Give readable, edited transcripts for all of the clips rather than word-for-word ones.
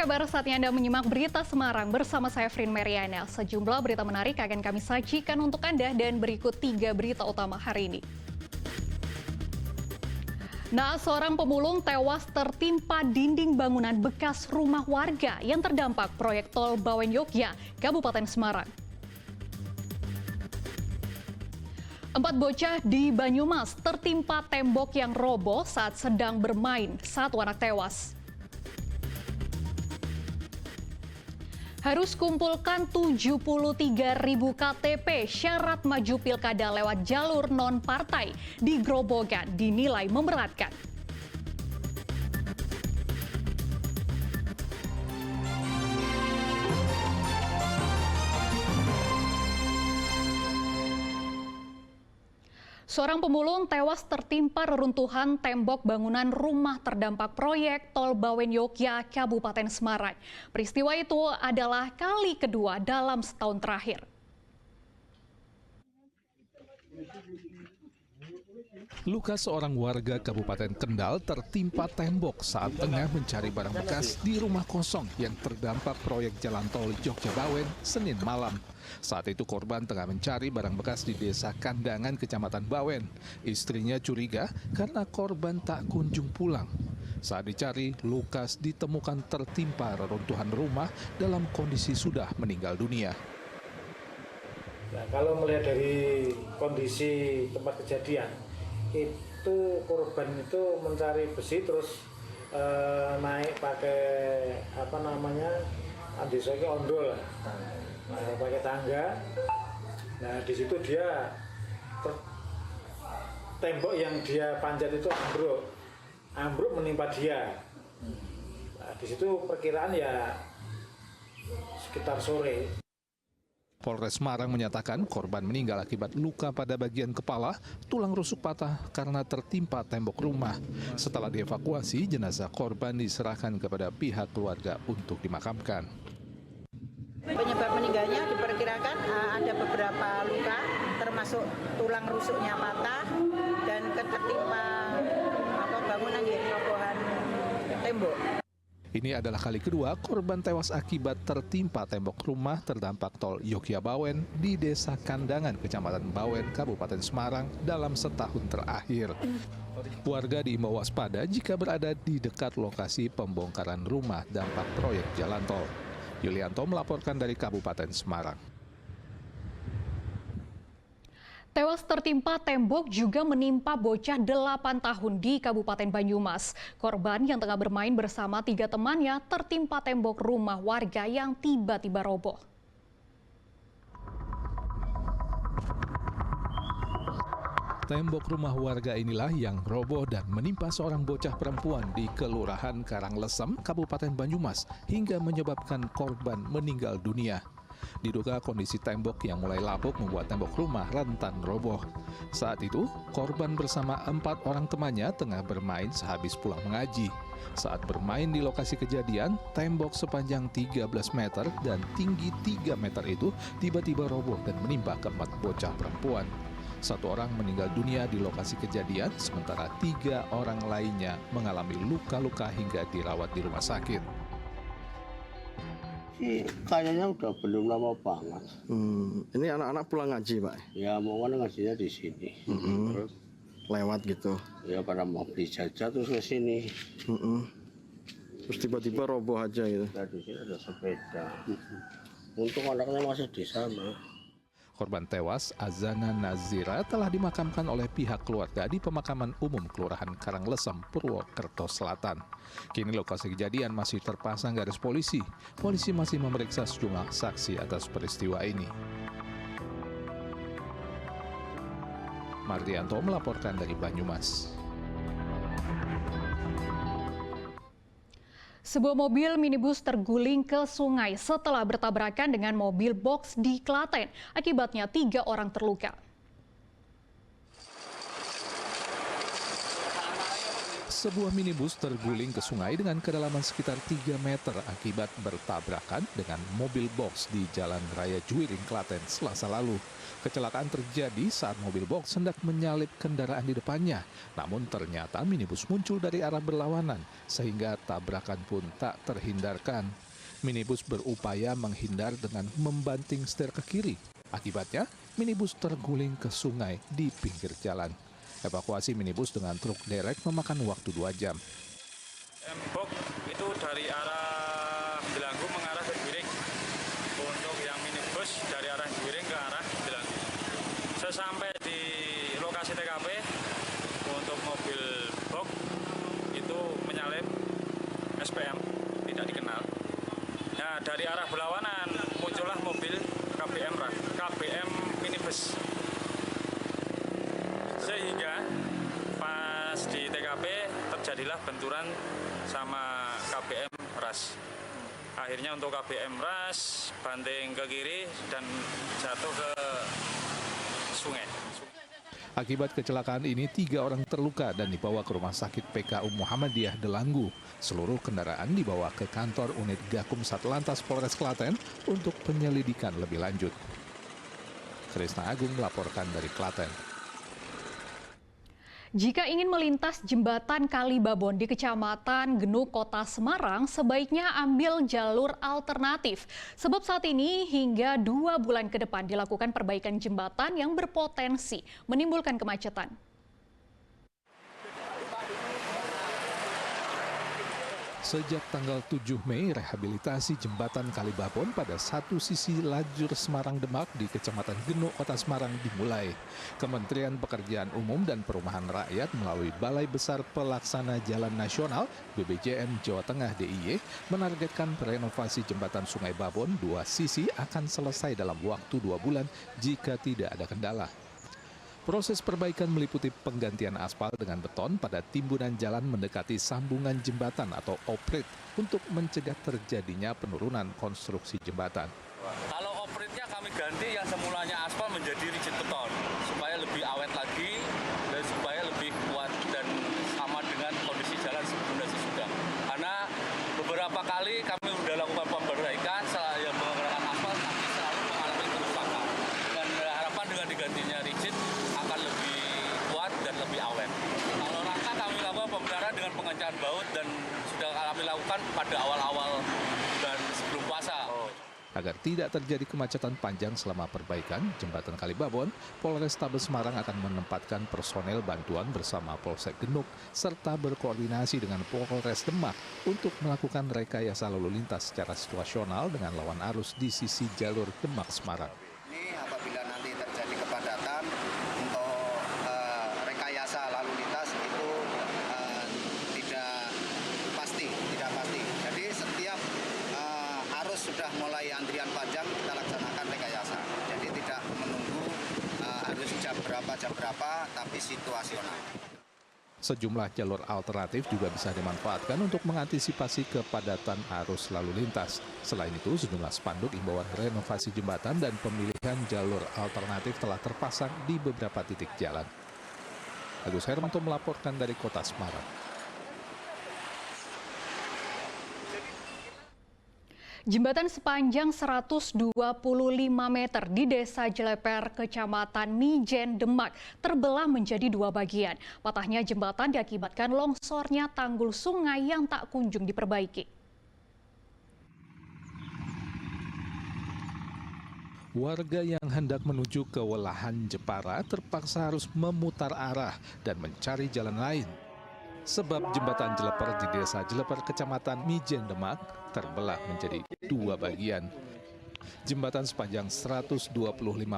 Apa kabar? Saatnya Anda menyimak Berita Semarang bersama saya Frin Meriana. Sejumlah berita menarik akan kami sajikan untuk Anda dan berikut 3 berita utama hari ini. Seorang pemulung tewas tertimpa dinding bangunan bekas rumah warga yang terdampak proyek tol Bawen Yogya, Kabupaten Semarang. 4 bocah di Banyumas tertimpa tembok yang roboh saat sedang bermain. 1 anak tewas. Harus kumpulkan 73.000 KTP syarat maju pilkada lewat jalur non-partai di Grobogan dinilai memberatkan. Seorang pemulung tewas tertimpa reruntuhan tembok bangunan rumah terdampak proyek tol Bawen Yogya, Kabupaten Semarang. Peristiwa itu adalah kali kedua dalam setahun terakhir. Luka seorang warga Kabupaten Kendal tertimpa tembok saat tengah mencari barang bekas di rumah kosong yang terdampak proyek jalan tol Jogja-Bawen Senin malam. Saat itu korban tengah mencari barang bekas di Desa Kandangan, Kecamatan Bawen. Istrinya curiga karena korban tak kunjung pulang. Saat dicari, Lukas ditemukan tertimpa reruntuhan rumah dalam kondisi sudah meninggal dunia. Nah, kalau melihat dari kondisi tempat kejadian, itu korban itu mencari besi terus naik pakai andisoke ondol, pakai tangga. Nah di situ dia tembok yang dia panjat itu ambruk menimpa dia. Nah, di situ perkiraan ya sekitar sore. Polres Semarang menyatakan korban meninggal akibat luka pada bagian kepala, tulang rusuk patah karena tertimpa tembok rumah. Setelah dievakuasi, jenazah korban diserahkan kepada pihak keluarga untuk dimakamkan. Penyebab meninggalnya diperkirakan ada beberapa luka, termasuk tulang rusuknya patah dan ketertimpa bangunan robohan tembok. Ini adalah kali kedua korban tewas akibat tertimpa tembok rumah terdampak tol Yogya-Bawen di Desa Kandangan, Kecamatan Bawen, Kabupaten Semarang dalam setahun terakhir. Warga diimbau waspada jika berada di dekat lokasi pembongkaran rumah dampak proyek jalan tol. Yulianto melaporkan dari Kabupaten Semarang. Tewas tertimpa tembok juga menimpa bocah 8 tahun di Kabupaten Banyumas. Korban yang tengah bermain bersama 3 temannya tertimpa tembok rumah warga yang tiba-tiba roboh. Tembok rumah warga inilah yang roboh dan menimpa seorang bocah perempuan di Kelurahan Karanglesem, Kabupaten Banyumas, hingga menyebabkan korban meninggal dunia. Diduga kondisi tembok yang mulai lapuk membuat tembok rumah rentan roboh. Saat itu, korban bersama 4 orang temannya tengah bermain sehabis pulang mengaji. Saat bermain di lokasi kejadian, tembok sepanjang 13 meter dan tinggi 3 meter itu tiba-tiba roboh dan menimpa keempat bocah perempuan. 1 orang meninggal dunia di lokasi kejadian, sementara 3 orang lainnya mengalami luka-luka hingga dirawat di rumah sakit. Kayaknya udah belum lama banget. Ini anak-anak pulang ngaji, Pak? Ya mau kan ngajinya di sini. Terus lewat gitu. Ya pada mau beli jajan terus ke sini. Terus tiba-tiba roboh aja gitu. Nah, di sini ada sepeda. Untung anaknya masih di sana. Korban tewas, Azana Nazira, telah dimakamkan oleh pihak keluarga di pemakaman umum Kelurahan Karanglesem, Purwokerto Selatan. Kini lokasi kejadian masih terpasang garis polisi. Polisi masih memeriksa sejumlah saksi atas peristiwa ini. Mardianto melaporkan dari Banyumas. Sebuah mobil minibus terguling ke sungai setelah bertabrakan dengan mobil box di Klaten. Akibatnya 3 orang terluka. Sebuah minibus terguling ke sungai dengan kedalaman sekitar 3 meter akibat bertabrakan dengan mobil box di Jalan Raya Juwiring, Klaten, Selasa lalu. Kecelakaan terjadi saat mobil box hendak menyalip kendaraan di depannya. Namun ternyata minibus muncul dari arah berlawanan sehingga tabrakan pun tak terhindarkan. Minibus berupaya menghindar dengan membanting setir ke kiri. Akibatnya, minibus terguling ke sungai di pinggir jalan. Evakuasi minibus dengan truk derek memakan waktu 2 jam. Box itu dari arah Belanggu mengarah ke Juwiring. Untuk yang minibus dari arah Juwiring ke arah Belanggu. Sesampai di lokasi TKP, untuk mobil box itu menyalip SPM, tidak dikenal. Nah, dari arah berlawanan muncullah mobil KBM minibus. Sehingga pas di TKP terjadilah benturan sama KBM ras. Akhirnya untuk KBM ras banting ke kiri dan jatuh ke sungai. Akibat kecelakaan ini 3 orang terluka dan dibawa ke Rumah Sakit PKU Muhammadiyah Delanggu. Seluruh kendaraan dibawa ke kantor unit Gakum Satlantas Polres Klaten untuk penyelidikan lebih lanjut. Krisna Agung melaporkan dari Klaten. Jika ingin melintas jembatan Kali Babon di Kecamatan Genuk, Kota Semarang, sebaiknya ambil jalur alternatif. Sebab saat ini hingga 2 bulan ke depan dilakukan perbaikan jembatan yang berpotensi menimbulkan kemacetan. Sejak tanggal 7 Mei, rehabilitasi jembatan Kali Babon pada satu sisi lajur Semarang-Demak di Kecamatan Genuk, Kota Semarang dimulai. Kementerian Pekerjaan Umum dan Perumahan Rakyat melalui Balai Besar Pelaksana Jalan Nasional BBJN Jawa Tengah DIY menargetkan renovasi jembatan Sungai Babon 2 sisi akan selesai dalam waktu 2 bulan jika tidak ada kendala. Proses perbaikan meliputi penggantian aspal dengan beton pada timbunan jalan mendekati sambungan jembatan atau oprit untuk mencegah terjadinya penurunan konstruksi jembatan. Kalau opritnya kami ganti yang semulanya aspal menjadi rigid beton supaya lebih awet lagi dan supaya lebih kuat dan sama dengan kondisi jalan sebelum dan sesudah. Karena beberapa kali kami sudah lakukan perbaikan yang menggunakan aspal tapi selalu mengalami kerusakan. Dan harapan dengan digantinya rigid akan lebih kuat dan lebih awet. Kalau rangka kami lakukan pembenaran dengan pengencangan baut dan sudah kami lakukan pada awal-awal dan sebelum puasa. Agar tidak terjadi kemacetan panjang selama perbaikan jembatan Kali Babon, Polrestabes Semarang akan menempatkan personel bantuan bersama Polsek Genuk serta berkoordinasi dengan Polres Demak untuk melakukan rekayasa lalu lintas secara situasional dengan lawan arus di sisi jalur Demak-Semarang. Ini apabila nanti terjadi kepadatan untuk rekayasa lalu lintas itu tidak pasti. Jadi setiap arus sudah mulai antrian panjang kita laksanakan rekayasa. Jadi tidak menunggu harus jam berapa tapi situasional. Sejumlah jalur alternatif juga bisa dimanfaatkan untuk mengantisipasi kepadatan arus lalu lintas. Selain itu, sejumlah spanduk imbauan renovasi jembatan dan pemilihan jalur alternatif telah terpasang di beberapa titik jalan. Agus Hermanto melaporkan dari Kota Semarang. Jembatan sepanjang 125 meter di Desa Jeleper, Kecamatan Mijen, Demak, terbelah menjadi 2 bagian. Patahnya jembatan diakibatkan longsornya tanggul sungai yang tak kunjung diperbaiki. Warga yang hendak menuju ke Welahan Jepara terpaksa harus memutar arah dan mencari jalan lain. Sebab jembatan Jeleper di Desa Jeleper, Kecamatan Mijen, Demak terbelah menjadi 2 bagian. Jembatan sepanjang 125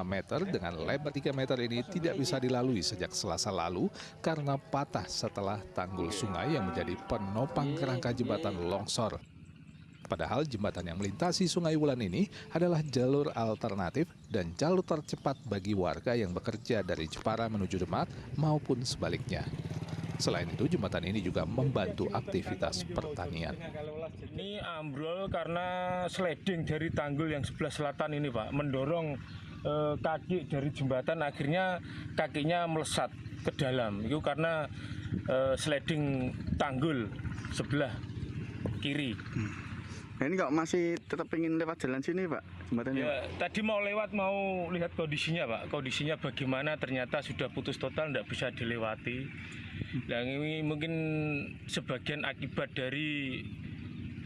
meter dengan lebar 3 meter ini tidak bisa dilalui sejak Selasa lalu karena patah setelah tanggul sungai yang menjadi penopang kerangka jembatan longsor. Padahal jembatan yang melintasi Sungai Wulan ini adalah jalur alternatif dan jalur tercepat bagi warga yang bekerja dari Jepara menuju Demak maupun sebaliknya. Selain itu, jembatan ini juga membantu aktivitas pertanian. Ini ambrol karena sliding dari tanggul yang sebelah selatan ini, Pak, mendorong kaki dari jembatan, akhirnya kakinya melesat ke dalam. Itu karena sliding tanggul sebelah kiri. Nah, ini kok masih tetap ingin lewat jalan sini Pak, jembatannya? Ya, tadi mau lewat, mau lihat kondisinya Pak. Kondisinya bagaimana, ternyata sudah putus total, tidak bisa dilewati. Dan ini mungkin sebagian akibat dari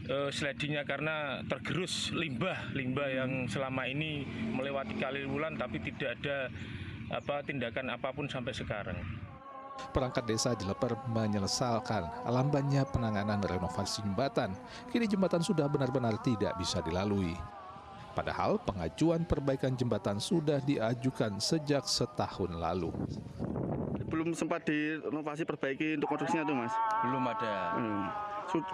slidingnya karena tergerus limbah yang selama ini melewati Kaliwulan tapi tidak ada tindakan apapun sampai sekarang. Perangkat desa Jeleper menyesalkan lambannya penanganan renovasi jembatan. Kini jembatan sudah benar-benar tidak bisa dilalui. Padahal pengajuan perbaikan jembatan sudah diajukan sejak setahun lalu. Belum sempat direnovasi perbaiki untuk konstruksinya tuh Mas? Belum ada.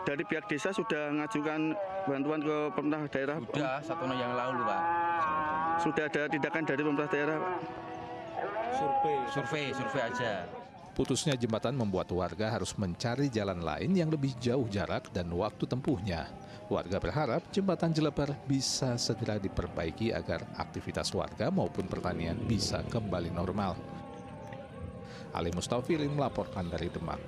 Dari pihak desa sudah mengajukan bantuan ke pemerintah daerah? Sudah 1 tahun yang lalu Pak. Sudah ada tindakan dari pemerintah daerah Pak? Survei aja. Putusnya jembatan membuat warga harus mencari jalan lain yang lebih jauh jarak dan waktu tempuhnya. Warga berharap jembatan Jeleper bisa segera diperbaiki agar aktivitas warga maupun pertanian bisa kembali normal. Ali Mustafilin melaporkan dari Demak.